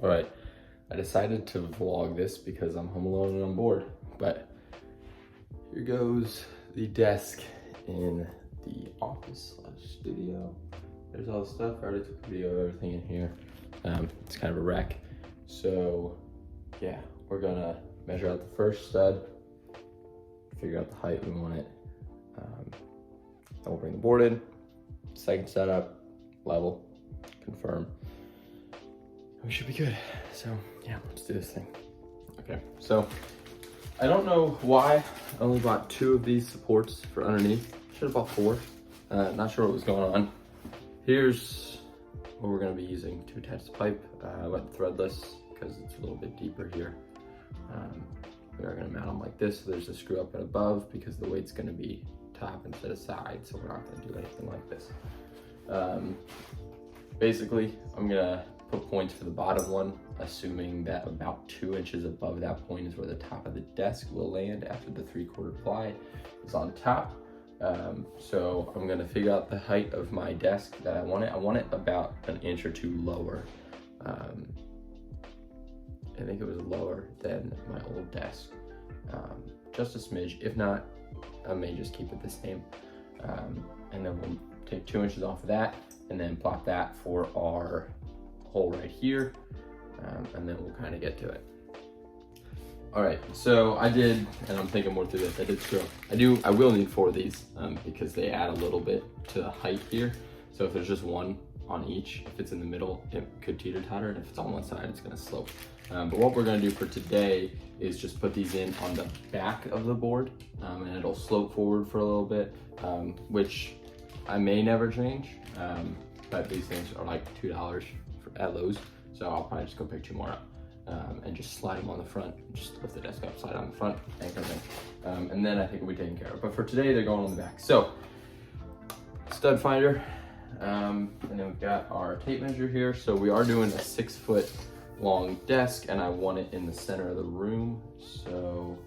All right, I decided to vlog this because I'm home alone and I'm bored, but here goes the desk in the office/studio. There's all the stuff. I already took a video of everything in here. It's kind of a wreck. So yeah, we're gonna measure out the first stud, figure out the height we want it. Then we'll bring the board in, second setup, level, confirm. We should be good. So yeah, let's do this thing. Okay, so I don't know why I only bought 2 of these supports for underneath. Should have bought 4. Not sure what was going on. Here's what we're gonna be using to attach the pipe. I went threadless because it's a little bit deeper here. We are gonna mount them like this. So there's a screw up and above because the weight's gonna be top instead of side. So we're not gonna do anything like this. Basically, I'm gonna put points for the bottom one, assuming that about 2 inches above that point is where the top of the desk will land after the 3/4 ply is on top. So I'm gonna figure out the height of my desk that I want it. I want it about 1 inch or 2 lower. I think it was lower than my old desk, just a smidge. If not, I may just keep it the same. And then we'll take 2 inches off of that and then plot that for our hole right here, and then we'll kind of get to it. All right, so I did, and I'm thinking more through this, I did screw up. I will need 4 of these because they add a little bit to the height here. So if there's just one on each, if it's in the middle, it could teeter-totter, and if it's on one side, it's gonna slope. But what we're gonna do for today is just put these in on the back of the board, and it'll slope forward for a little bit, which I may never change, but these things are like $2 at Lowe's, so I'll probably just go pick 2 more up and just slide them on the front, just lift the desk up, slide on the front, and kind of thing. And then I think we'll be taken care of. But for today, they're going on the back. So, stud finder, and then we've got our tape measure here. So we are doing a 6-foot long desk, and I want it in the center of the room. So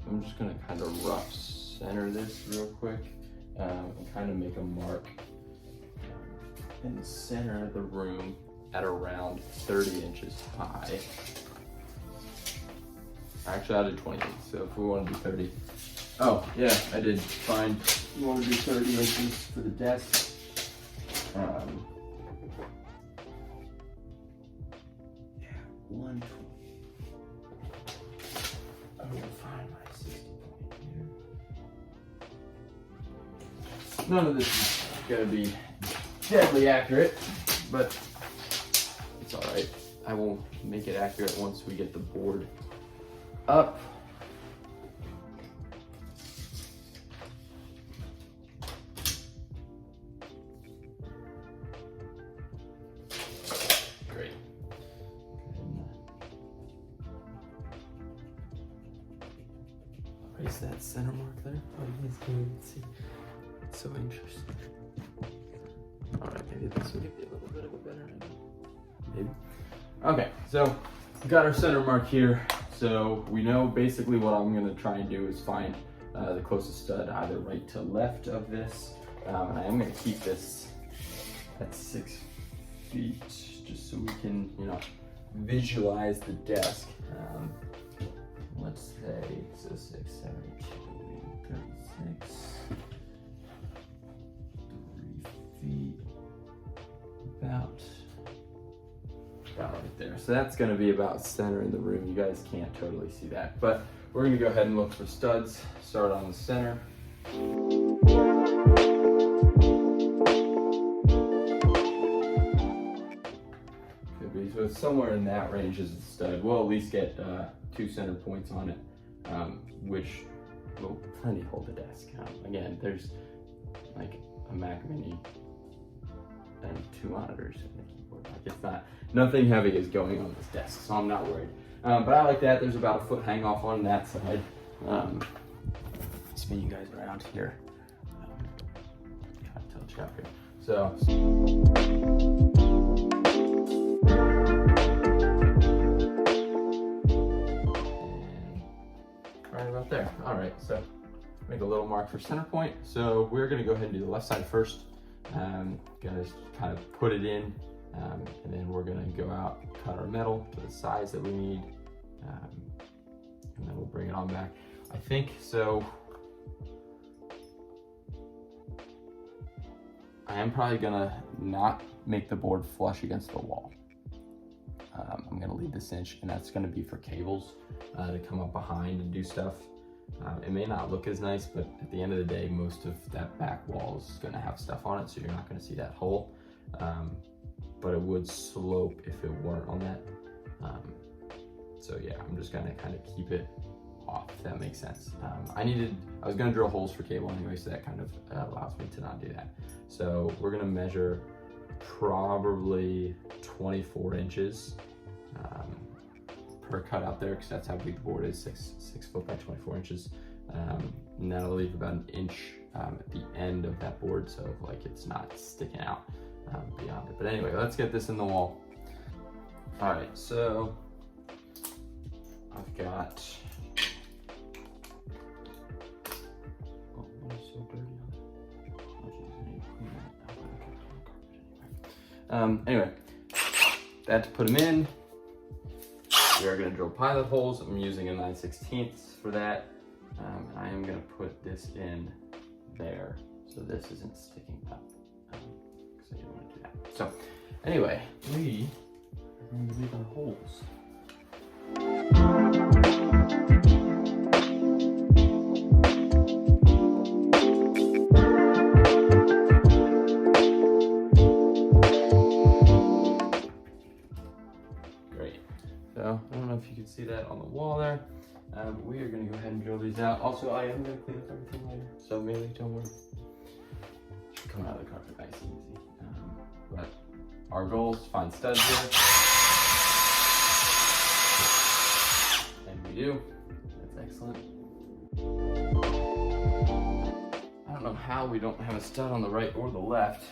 I'm just gonna kind of rough center this real quick and kind of make a mark in the center of the room at around 30 inches high. Actually, I did 28, so if we want to do 30. Oh, yeah, I did find you want to do 30 inches for the desk. Yeah, 120. I'm gonna find my 60 point here. None of this is gonna be deadly accurate, but it's all right. I will make it accurate once we get the board up. Great. Erase that center mark there. Oh, you guys can't even see. It's so interesting. All right, maybe this will give you a little bit of a better angle. Maybe. Okay, so we've got our center mark here. So we know basically what I'm gonna try and do is find the closest stud either right to left of this. And I am gonna keep this at 6 feet just so we can, visualize the desk. Let's say, so 6, 72, 36. 3 feet, about right there. So that's gonna be about center in the room. You guys can't totally see that, but we're gonna go ahead and look for studs. Start on the center. Could be, so it's somewhere in that range as a stud. We'll at least get 2 center points on it, which will plenty hold the desk. Again, there's like a Mac Mini and 2 monitors and a keyboard. Like it's not, nothing heavy is going on this desk, so I'm not worried. But I like that. There's about a 1.5 hang off on that side. Spin you guys around here. Kind of tilt you up here. So. Right about there. All right, so make a little mark for center point. So we're gonna go ahead and do the left side first. Gonna kind of put it in And then we're gonna go out, cut our metal to the size that we need, and then we'll bring it on back. I think so. I am probably gonna not make the board flush against the wall. I'm gonna leave this inch, and that's gonna be for cables to come up behind and do stuff. It may not look as nice, but at the end of the day, most of that back wall is gonna have stuff on it, so you're not gonna see that hole. But it would slope if it weren't on that. So yeah, I'm just gonna kind of keep it off, if that makes sense. I was gonna drill holes for cable anyway, so that kind of allows me to not do that. So we're gonna measure probably 24 inches per cut out there, because that's how big the board is, 6 foot by 24 inches. And that'll leave about an inch at the end of that board, so like it's not sticking out beyond it. But anyway, let's get this in the wall. All right, so I've got, oh, what is so dirty on it? Anyway, that to put them in. We are gonna drill pilot holes. I'm using a 9/16 for that. And I am gonna put this in there, so this isn't sticking up, because I didn't wanna do that. So anyway, we are going to leave our holes. Great. So I don't know if you can see that on the wall there, but we are going to go ahead and drill these out. Also, I am going to clean up everything later, so really don't worry. Should come out of the carpet nice and easy. But our goal is to find studs here, and we do. That's excellent. I don't know how we don't have a stud on the right or the left.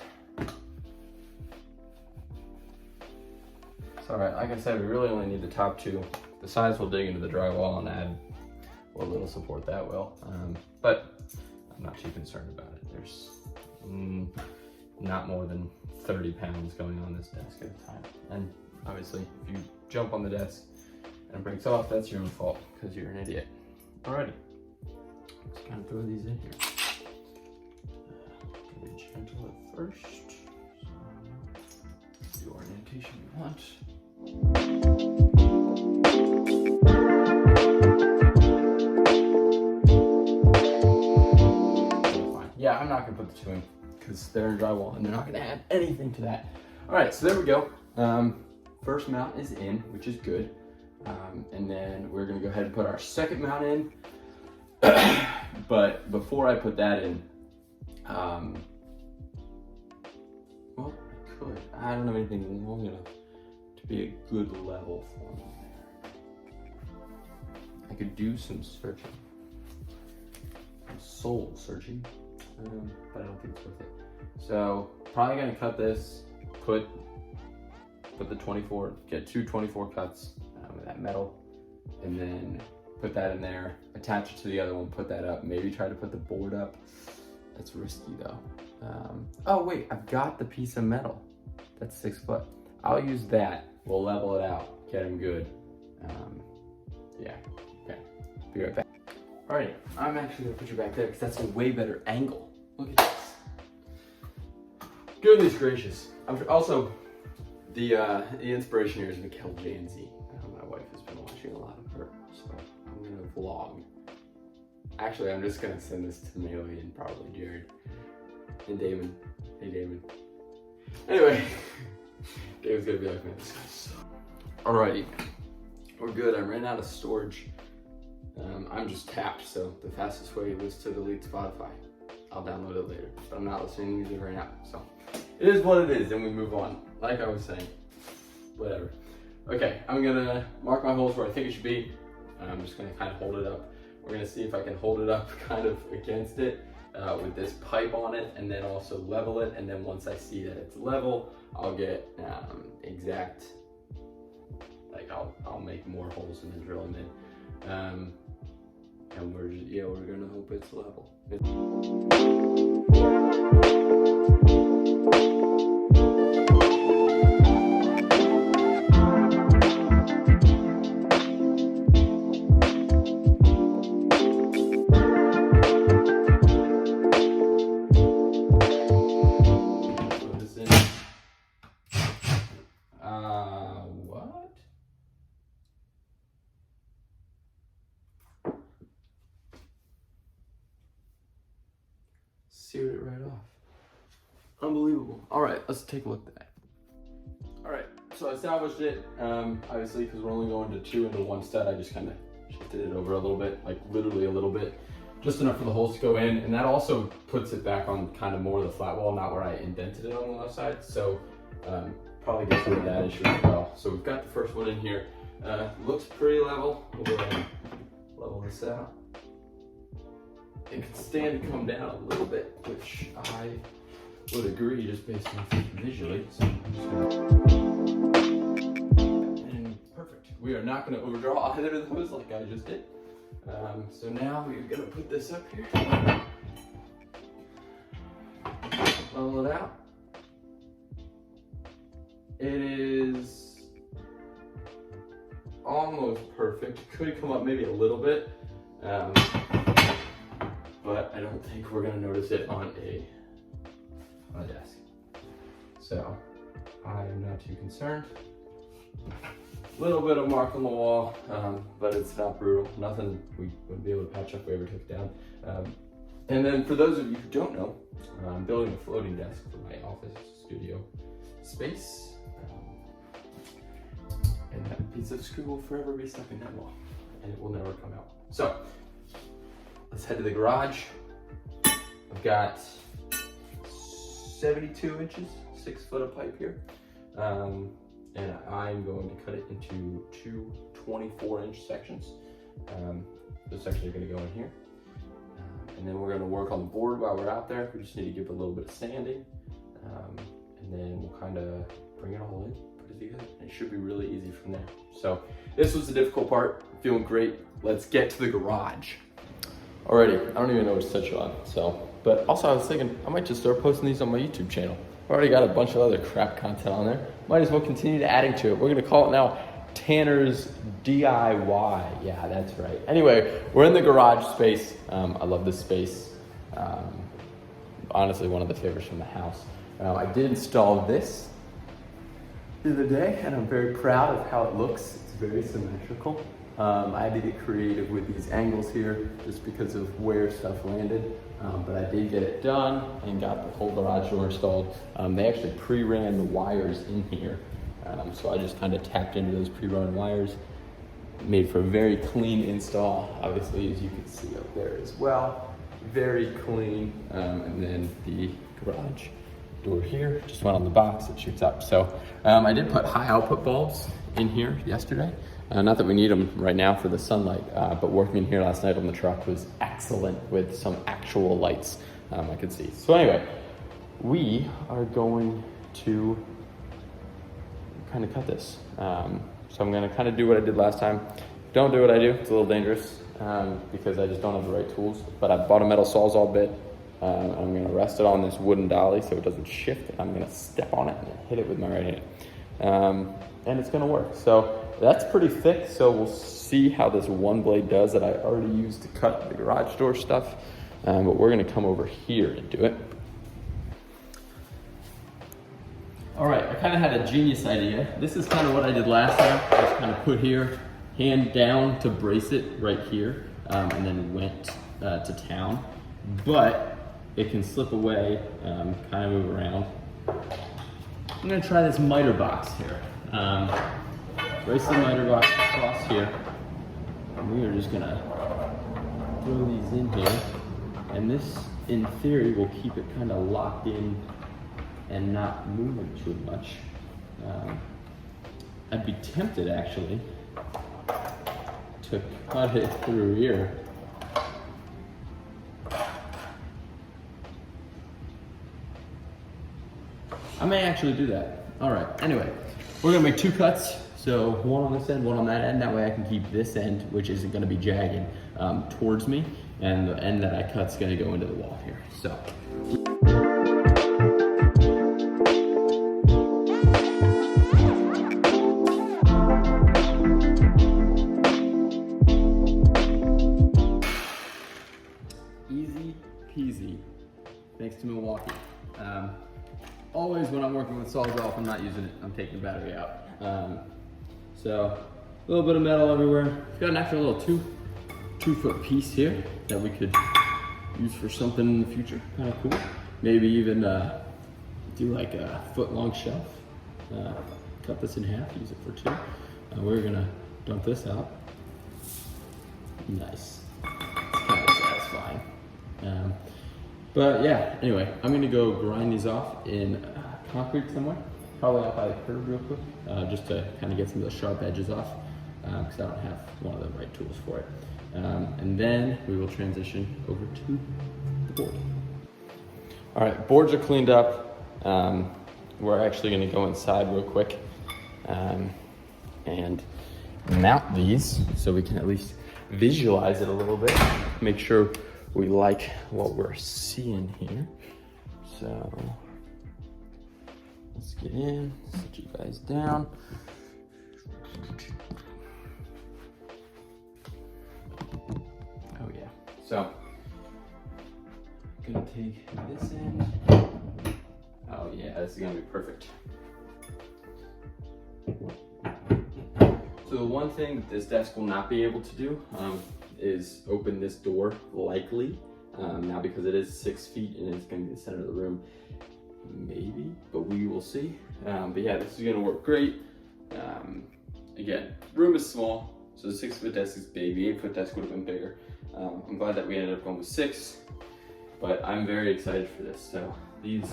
It's all right. Like I said, we really only need the top two. The sides will dig into the drywall and add a little support that will. But I'm not too concerned about it. There's not more than 30 pounds going on this desk at a time. And obviously, if you jump on the desk and it breaks off, that's your own fault, because you're an idiot. Alrighty, let's kind of throw these in here. Be gentle at first. So, the orientation you want. Yeah, I'm not gonna put the two in because they're in drywall and they're not gonna add anything to that. All right, so there we go. First mount is in, which is good. And then we're gonna go ahead and put our second mount in. But before I put that in, well, I could. I don't have anything long enough to be a good level for me there. I could do some searching, some soul searching. But I don't think it's worth it. So probably gonna cut this, put the 24, get 2 24 cuts with that metal, and then put that in there, attach it to the other one, put that up, maybe try to put the board up. That's risky though. Oh wait, I've got the piece of metal. That's 6 foot. I'll use that. We'll level it out, get them good. Yeah, okay, be right back. All right, I'm actually gonna put you back there because that's a way better angle. Look at this. Goodness gracious. Also, the inspiration here is Mikkel Janzi. My wife has been watching a lot of her, so I'm gonna vlog. Actually, I'm just gonna send this to Melee and probably Jared and Damon. Hey, Damon. Anyway, Damon's gonna be like, man, this guy's so. Alrighty, we're good. I ran out of storage. I'm just tapped, so the fastest way was to delete Spotify. I'll download it later, but I'm not listening to music right now, so it is what it is, and we move on. Like I was saying, whatever. Okay, I'm gonna mark my holes where I think it should be. I'm just gonna kind of hold it up. We're gonna see if I can hold it up kind of against it with this pipe on it, and then also level it, and then once I see that it's level, I'll get exact, like I'll make more holes and then drill them in. And we're gonna hope it's level. Unbelievable. All right, let's take a look at that. All right, so I salvaged it. Obviously, because we're only going to 2 into 1 stud, I just kind of shifted it over a little bit, like literally a little bit, just enough for the holes to go in. And that also puts it back on kind of more of the flat wall, not where I indented it on the left side. So probably gets rid of that issue as well. So we've got the first one in here. Looks pretty level. We'll go ahead and level this out. It can stand to come down a little bit, which I would agree just based on visually. So I'm just and perfect. We are not going to overdraw either of those like I just did. So now we're going to put this up here. Level it out. It is almost perfect. Could come up maybe a little bit, but I don't think we're going to notice it on a desk. So I am not too concerned. Little bit of mark on the wall, but it's not brutal. Nothing we wouldn't be able to patch up if we ever took it down. And then for those of you who don't know, I'm building a floating desk for my office studio space. And that piece of screw will forever be stuck in that wall and it will never come out. So let's head to the garage. I've got 72 inches, 6 foot of pipe here. And I'm going to cut it into 2 24-inch sections. Those sections are going to go in here. And then we're going to work on the board while we're out there. We just need to give it a little bit of sanding. And then we'll kind of bring it all in, put it together. And it should be really easy from there. So this was the difficult part. Feeling great. Let's get to the garage. Alrighty, I don't even know what to set you on. But also I was thinking I might just start posting these on my YouTube channel. I've already got a bunch of other crap content on there. Might as well continue adding to it. We're gonna call it now Tanner's DIY. Yeah, that's right. Anyway, we're in the garage space. I love this space. Honestly, one of the favorites from the house. I did install this the other day, and I'm very proud of how it looks. It's very symmetrical. I had to get creative with these angles here just because of where stuff landed. But I did get it done and got the whole garage door installed. They actually pre-ran the wires in here. So I just kind of tapped into those pre-run wires. Made for a very clean install, obviously, as you can see up there as well. Very clean. And then the garage door here just went on the box, it shoots up. So I did put high output bulbs in here yesterday. Not that we need them right now for the sunlight, but working in here last night on the truck was excellent with some actual lights I could see. So anyway, we are going to kind of cut this. So I'm gonna kind of do what I did last time. Don't do what I do, it's a little dangerous because I just don't have the right tools, but I bought a metal Sawzall bit. I'm gonna rest it on this wooden dolly so it doesn't shift. I'm gonna step on it and hit it with my right hand. And it's gonna work. So that's pretty thick, so we'll see how this one blade does that I already used to cut the garage door stuff. But we're gonna come over here and do it. All right, I kind of had a genius idea. This is kind of what I did last time. I just kind of put here, hand down to brace it right here, and then went to town. But it can slip away, kind of move around. I'm gonna try this miter box here. Brace the miter box across here. And we are just gonna throw these in here. And this, in theory, will keep it kind of locked in and not moving too much. I'd be tempted actually to cut it through here. I may actually do that. All right, anyway, we're gonna make 2 cuts. So one on this end, one on that end. That way I can keep this end, which isn't gonna be jagged, towards me. And the end that I cut's gonna go into the wall here, so. Easy peasy, thanks to Milwaukee. Always when I'm working with Sawzall, if I'm not using it, I'm taking the battery out. So a little bit of metal everywhere. We've got an extra little two foot piece here that we could use for something in the future. Kind of cool. Maybe even do like a foot-long shelf. Cut this in half, use it for 2. We're gonna dump this out. Nice. It's kind of satisfying. But yeah, anyway, I'm gonna go grind these off in concrete somewhere. Probably out by the curb real quick, just to kind of get some of the sharp edges off, because I don't have one of the right tools for it. And then we will transition over to the board. All right, boards are cleaned up. We're actually gonna go inside real quick and mount these so we can at least visualize it a little bit, make sure we like what we're seeing here. So let's get in, sit you guys down. Oh yeah, so gonna take this in. Oh yeah, this is gonna be perfect. So the one thing that this desk will not be able to do is open this door likely. Now because it is 6 feet and it's gonna be the center of the room, maybe, but we will see. But yeah, this is gonna work great. Again, room is small, so the 6-foot desk is big. The 8-foot desk would have been bigger. I'm glad that we ended up going with 6, but I'm very excited for this. So these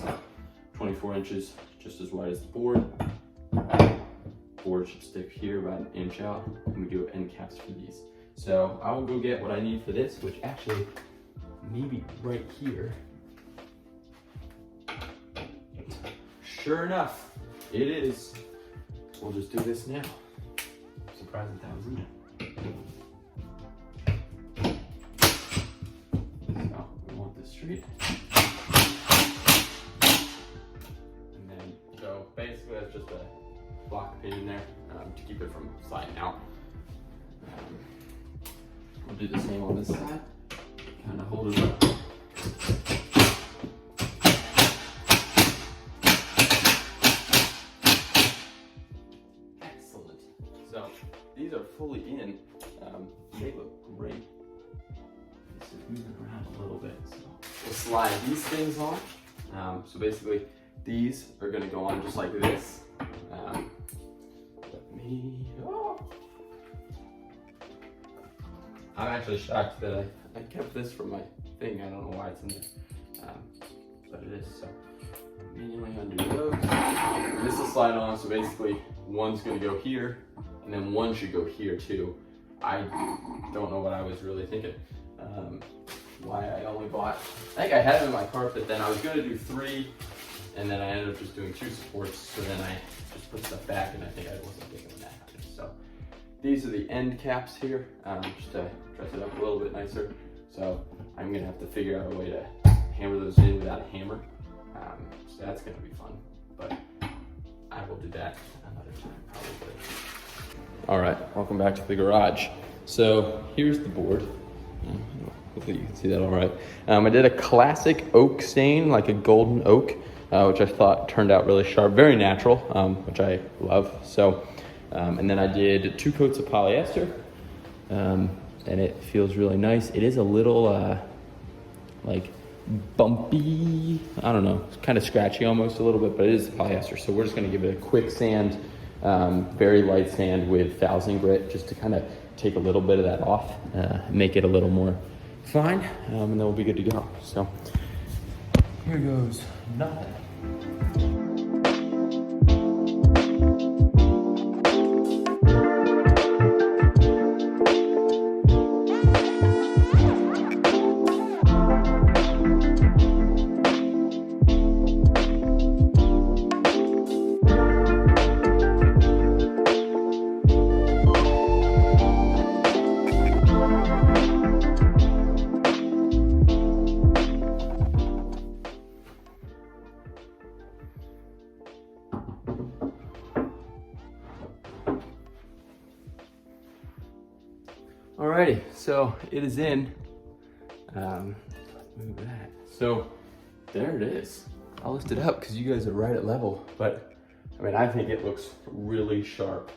24 inches, just as wide as the board. Board should stick here about 1 inch out, and we do end caps for these. So I will go get what I need for this, which actually maybe right here. Sure enough, it is. We'll just do this now. I'm surprised that was in there. So we want this straight. And then, so basically that's just a block pin in there to keep it from sliding out. We'll do the same on this side. Kind of hold it up. Excellent. So these are fully in. They look great. This is moving around a little bit. So we'll slide these things on. So basically, these are going to go on just like this. I'm actually shocked that I kept this from my thing. I don't know why it's in there, but it is. So manually undo those. This will slide on. So basically, one's going to go here, and then one should go here too. I don't know what I was really thinking. Why I only bought. I think I had them in my cart, but then I was going to do 3, and then I ended up just doing 2 supports. So then I just put stuff back, and I think I wasn't thinking when that happened. So these are the end caps here, just to dress it up a little bit nicer. So I'm gonna have to figure out a way to hammer those in without a hammer. So that's gonna be fun, but I will do that another time probably. All right, welcome back to the garage. So here's the board. Hopefully you can see that all right. I did a classic oak stain, like a golden oak, which I thought turned out really sharp, very natural, which I love. So, and then I did 2 coats of polyester, and it feels really nice. It is a little like bumpy, I don't know, it's kind of scratchy almost a little bit, but it is polyester. So we're just gonna give it a quick sand, very light sand with 1000 grit, just to kind of take a little bit of that off, make it a little more fine, and then we'll be good to go. So here goes nothing. Alrighty, so it is in. Move that. So there it is. I'll lift it up because you guys are right at level, but I mean, I think it looks really sharp.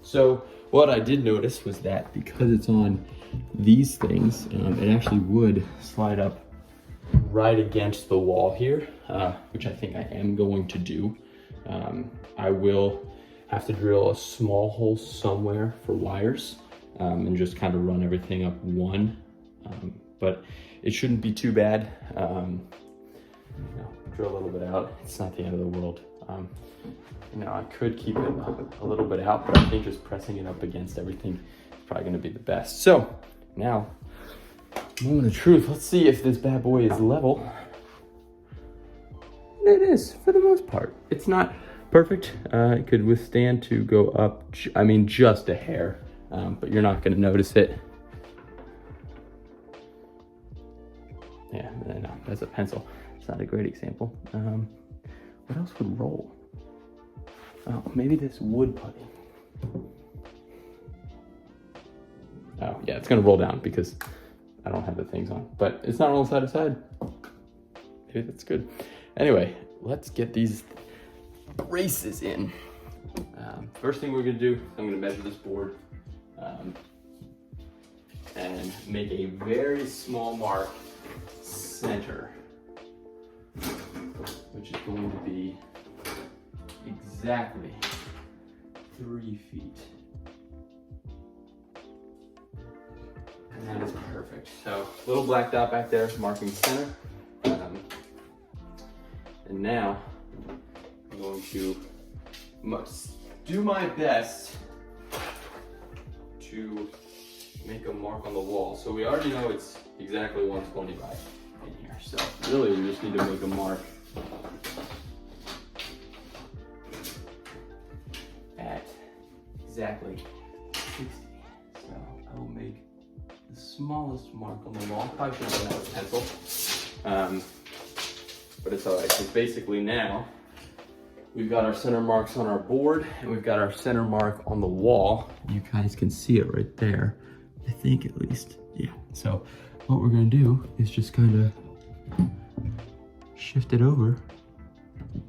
So what I did notice was that because it's on these things, it actually would slide up right against the wall here, which I think I am going to do. I will have to drill a small hole somewhere for wires and just kind of run everything up one, but it shouldn't be too bad. Drill a little bit out, it's not the end of the world. I could keep it a little bit out, but I think just pressing it up against everything is probably gonna be the best. So now, moment of truth, let's see if this bad boy is level. It is, for the most part. It's not perfect. It could withstand to go up, just a hair, but you're not gonna notice it. Yeah, no, that's a pencil. It's not a great example. What else would roll? Oh, maybe this wood putty. Oh, yeah, it's gonna roll down because I don't have the things on, but it's not rolling side to side. Maybe that's good. Anyway, let's get these braces in. First thing we're gonna do, I'm gonna measure this board and make a very small mark center, which is going to be exactly 3 feet. And that is perfect. So, little black dot back there marking center. And now, I'm going to do my best to make a mark on the wall. So we already know it's exactly 125 in here. So really, we just need to make a mark at exactly 60. So I will make the smallest mark on the wall. Probably should have done that with a pencil. But it's all right, because basically now we've got our center marks on our board and we've got our center mark on the wall. You guys can see it right there, I think at least. Yeah, so what we're gonna do is just kind of shift it over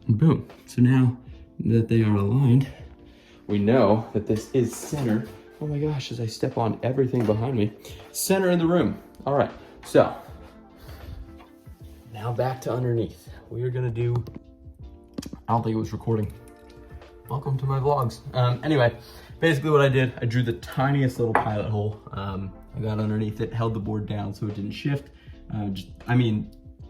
and boom. So now that they are aligned, we know that this is center. Oh my gosh, as I step on everything behind me. Center in the room. All right, so now back to underneath. We are gonna do, I don't think it was recording. Welcome to my vlogs. Anyway, basically what I did, I drew the tiniest little pilot hole. I got underneath it, held the board down so it didn't shift.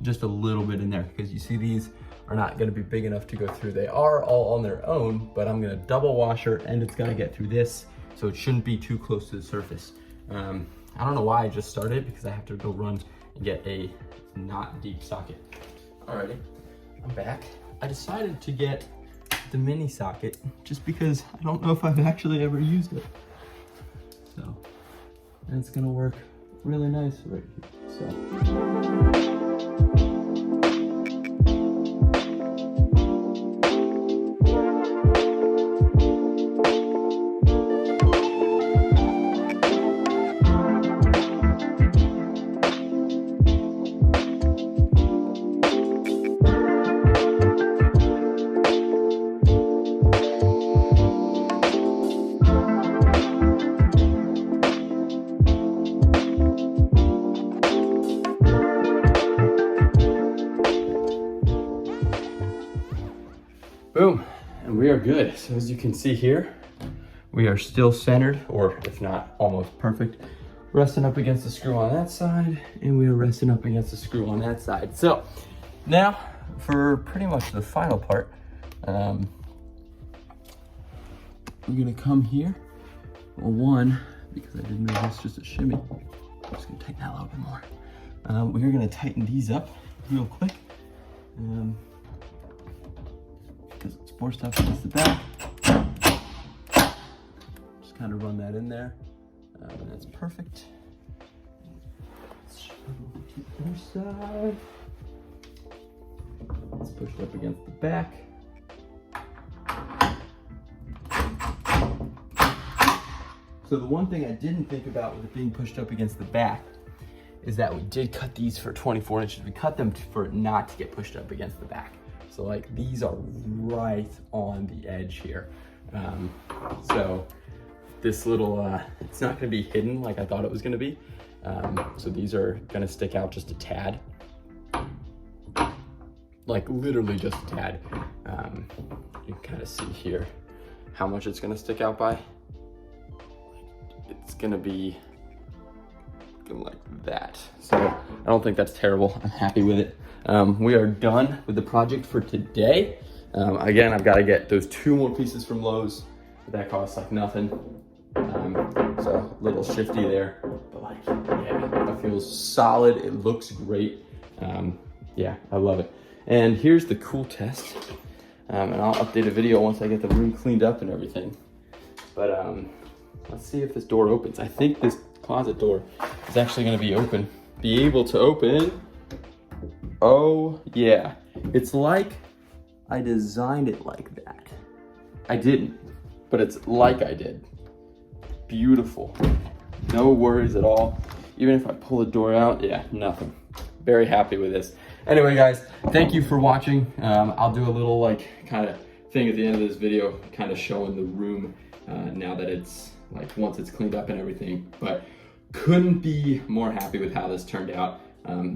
Just a little bit in there, because you see these are not gonna be big enough to go through. They are all on their own, but I'm gonna double washer and it's gonna get through this, so it shouldn't be too close to the surface. I don't know why I just started, because I have to go run and get a not deep socket. Alrighty, I'm back. I decided to get the mini socket just because I don't know if I've actually ever used it. So, and it's gonna work really nice right here. So. Boom, and we are good. So as you can see here, we are still centered, or if not, almost perfect. Resting up against the screw on that side, and we are resting up against the screw on that side. So now for pretty much the final part, we're gonna come here. Well, one, because I didn't make this just a shimmy, I'm just gonna tighten that a little bit more. We're gonna tighten these up real quick. Because it's forced up against the back. Just kind of run that in there. And that's perfect. Let's shove it over to the other side. Let's push it up against the back. So the one thing I didn't think about with it being pushed up against the back is that we did cut these for 24 inches. We cut them for it not to get pushed up against the back. So like these are right on the edge here. So this little, it's not gonna be hidden like I thought it was gonna be. So these are gonna stick out just a tad. like literally just a tad. You can kind of see here how much it's gonna stick out by. It's gonna be like that. So I don't think that's terrible. I'm happy with it. We are done with the project for today. Again, I've got to get those 2 more pieces from Lowe's. That costs like nothing. So a little shifty there, but like, yeah, it feels solid. It looks great. Yeah, I love it. And here's the cool test. And I'll update a video once I get the room cleaned up and everything. But let's see if this door opens. I think this closet door is actually going to be able to open. Oh yeah, it's like I designed it like that. I didn't, but it's like I did. Beautiful. No worries at all. Even if I pull the door out, yeah, nothing. Very happy with this. Anyway, guys, thank you for watching. I'll do a little like kind of thing at the end of this video, kind of showing the room now that it's like once it's cleaned up and everything. But couldn't be more happy with how this turned out.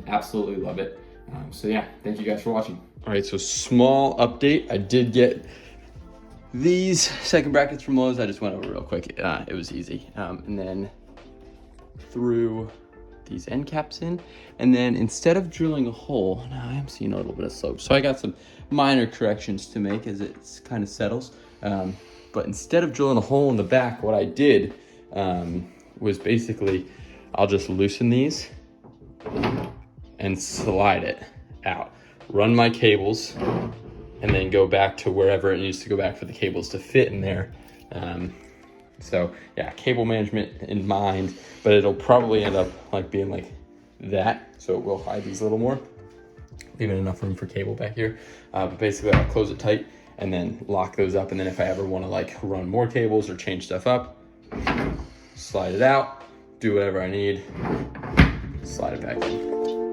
Absolutely love it. So yeah, thank you guys for watching. All right, so small update. I did get these second brackets from Lowe's. I just went over real quick. It was easy. And then threw these end caps in. And then instead of drilling a hole, now I am seeing a little bit of slope. So I got some minor corrections to make as it kind of settles. But instead of drilling a hole in the back, what I did was basically, I'll just loosen these and slide it out. Run my cables and then go back to wherever it needs to go back for the cables to fit in there. So yeah, cable management in mind, but it'll probably end up like being like that. So it will hide these a little more, leaving enough room for cable back here. But basically I'll close it tight and then lock those up. And then if I ever want to like run more cables or change stuff up, slide it out, do whatever I need, slide it back in.